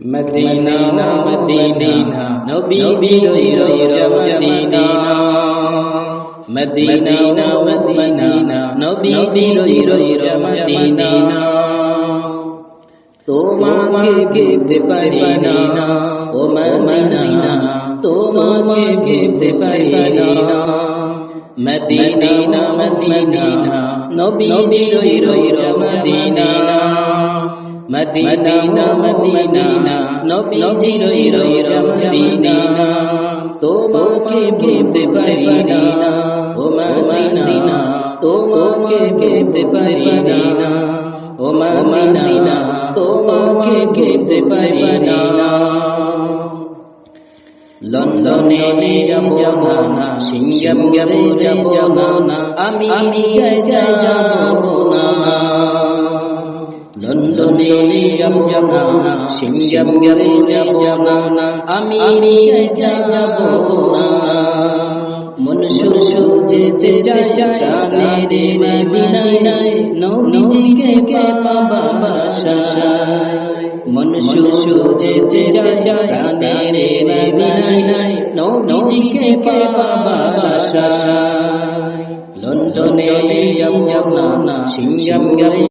Medina Medina নবীজির রওজা Medina Medina Medina নবীজির রওজা মদিনা তোমাকে পেতে পারি না ও মদিনা তোমাকে পেতে পারি না মদিনা মদিনা নবীজির রওজা মদিনা মদিনা মদিনা নবীজির রওজা মদিনা তোমাকে পেতে পারি না ও মদিনা তোমাকে পেতে পারি না ও মদিনা তোমাকে পেতে পারি না লন্ডনে যাব না সিঙ্গাপুরে যাব না আমি যাব না লন্ডনে যাব না সিঙ্গাপুরে যাব না আমি যাব না মন শুধু যেতে চায় প্রাণের মদিনায় নবীজিকে পাবা বাসায় মন শুধু যেতে চায় প্রাণের মদিনায় নবীজিকে পাবা বাসায় লন্ডনে যাব না সিঙ্গাপুরে